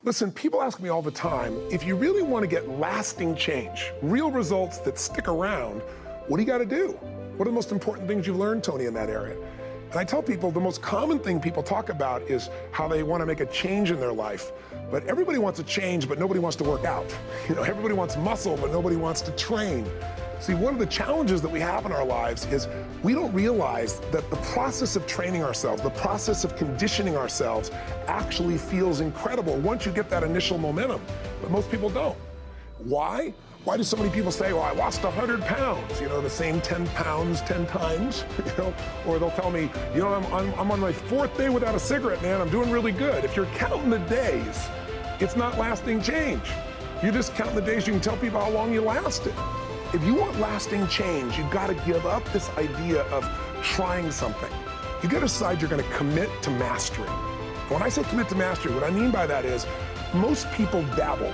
Listen, people ask me all the time, if you really want to get lasting change, real results that stick around, what do you got to do? What are the most important things you've learned, Tony, in that area? And I tell people the most common thing people talk about is how they want to make a change in their life. But everybody wants a change, but nobody wants to work out. Everybody wants muscle, but nobody wants to train. See, one of the challenges that we have in our lives is we don't realize that the process of training ourselves, the process of conditioning ourselves actually feels incredible once you get that initial momentum, but most people don't. Why? Why do so many people say, well, I lost 100 pounds, the same 10 pounds 10 times, or they'll tell me, I'm on my 4th day without a cigarette, man, I'm doing really good. If you're counting the days, it's not lasting change. You're just counting the days you can tell people how long you lasted. If you want lasting change, you've got to give up this idea of trying something. You got to decide you're going to commit to mastery. When I say commit to mastery, what I mean by that is most people dabble.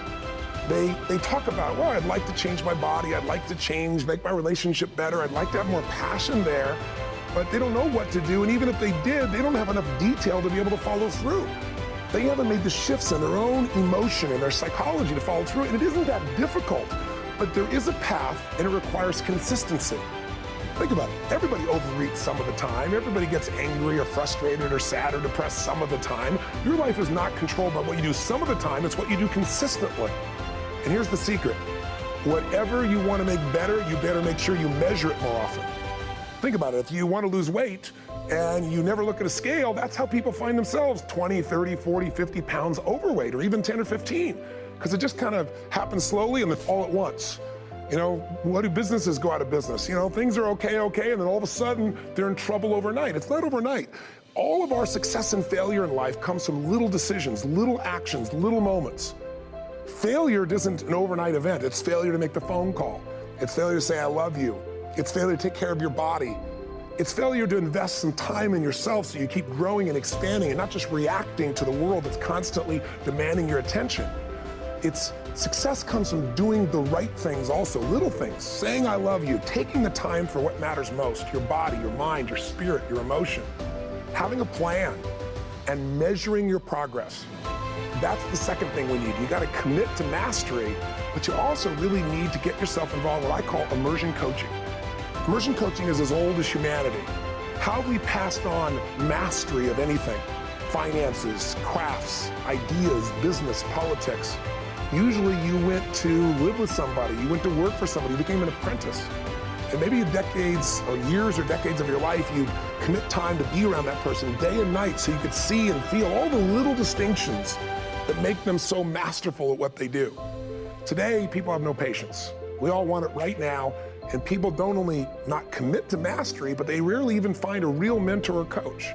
They talk about, well, I'd like to change my body, I'd like to make my relationship better, I'd like to have more passion there, but they don't know what to do, and even if they did, they don't have enough detail to be able to follow through. They haven't made the shifts in their own emotion and their psychology to follow through, and it isn't that difficult. But there is a path, and it requires consistency. Think about it. Everybody overeats some of the time. Everybody gets angry or frustrated or sad or depressed some of the time. Your life is not controlled by what you do some of the time. It's what you do consistently. And here's the secret. Whatever you want to make better, you better make sure you measure it more often. Think about it. If you want to lose weight and you never look at a scale, that's how people find themselves 20, 30, 40, 50 pounds overweight, or even 10 or 15. Because it just kind of happens slowly and it's all at once. What do businesses go out of business? Things are okay, and then all of a sudden they're in trouble overnight. It's not overnight. All of our success and failure in life comes from little decisions, little actions, little moments. Failure isn't an overnight event. It's failure to make the phone call. It's failure to say, I love you. It's failure to take care of your body. It's failure to invest some time in yourself so you keep growing and expanding and not just reacting to the world that's constantly demanding your attention. Success comes from doing the right things also, little things, saying I love you, taking the time for what matters most, your body, your mind, your spirit, your emotion, having a plan, and measuring your progress. That's the second thing we need. You got to commit to mastery, but you also really need to get yourself involved in what I call immersion coaching. Immersion coaching is as old as humanity. How have we passed on mastery of anything? Finances, crafts, ideas, business, politics. Usually you went to live with somebody, you went to work for somebody, you became an apprentice. And maybe decades or years or decades of your life, you commit time to be around that person day and night so you could see and feel all the little distinctions that make them so masterful at what they do. Today, people have no patience. We all want it right now, and people don't only not commit to mastery, but they rarely even find a real mentor or coach.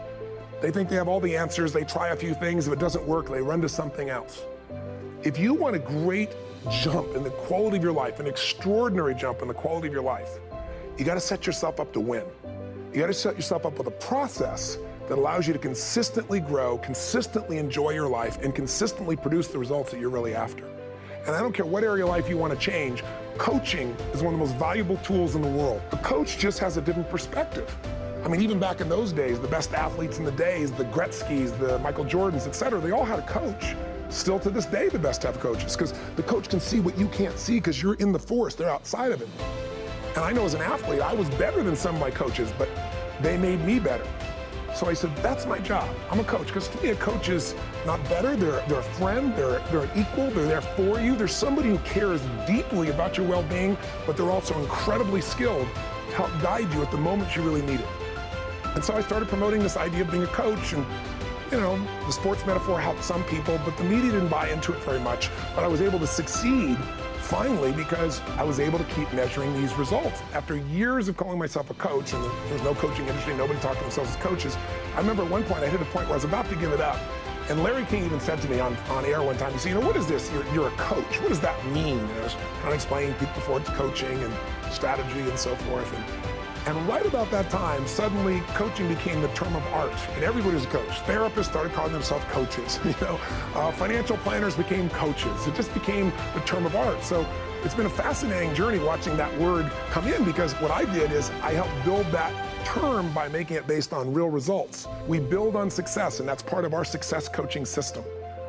They think they have all the answers, they try a few things, if it doesn't work, they run to something else. If you want a great jump in the quality of your life, an extraordinary jump in the quality of your life, you got to set yourself up to win. You got to set yourself up with a process that allows you to consistently grow, consistently enjoy your life, and consistently produce the results that you're really after. And I don't care what area of life you want to change, coaching is one of the most valuable tools in the world. A coach just has a different perspective. I mean, even back in those days, the best athletes in the days, the Gretzkys, the Michael Jordans, etc., they all had a coach. Still to this day, the best have coaches, because the coach can see what you can't see because you're in the force, they're outside of it. And I know as an athlete, I was better than some of my coaches, but they made me better. So I said, that's my job. I'm a coach, because to me, a coach is not better. They're a friend, they're an equal, they're there for you. There's somebody who cares deeply about your well-being, but they're also incredibly skilled to help guide you at the moment you really need it. And so I started promoting this idea of being a coach, and the sports metaphor helped some people, but the media didn't buy into it very much. But I was able to succeed finally because I was able to keep measuring these results. After years of calling myself a coach, and there was no coaching industry, nobody talked to themselves as coaches, I remember at one point I hit a point where I was about to give it up. And Larry King even said to me on air one time, he said, what is this? You're a coach. What does that mean? I was trying to explain people before it's coaching and strategy and so forth. And right about that time, suddenly coaching became the term of art, and everybody was a coach. Therapists started calling themselves coaches. Financial planners became coaches. It just became the term of art. So it's been a fascinating journey watching that word come in, because what I did is I helped build that term by making it based on real results. We build on success, and that's part of our success coaching system.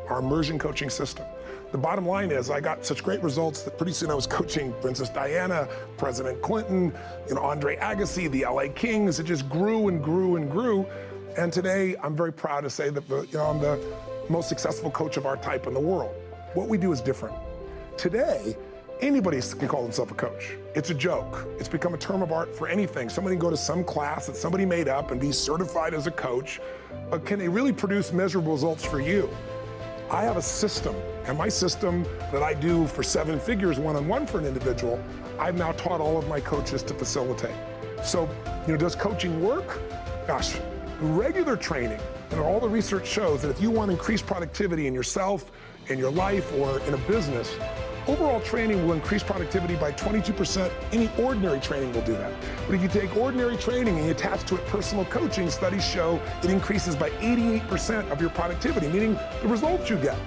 our immersion coaching system. The bottom line is I got such great results that pretty soon I was coaching Princess Diana, President Clinton, Andre Agassi, the LA Kings. It just grew and grew and grew. And today I'm very proud to say that I'm the most successful coach of our type in the world. What we do is different. Today, anybody can call themselves a coach. It's a joke. It's become a term of art for anything. Somebody can go to some class that somebody made up and be certified as a coach, but can they really produce measurable results for you? I have a system, and my system that I do for 7 figures one-on-one for an individual, I've now taught all of my coaches to facilitate. So, does coaching work? Gosh, regular training, all the research shows that if you want to increase productivity in yourself, in your life, or in a business, overall training will increase productivity by 22%. Any ordinary training will do that. But if you take ordinary training and you attach to it personal coaching, studies show it increases by 88% of your productivity, meaning the results you get.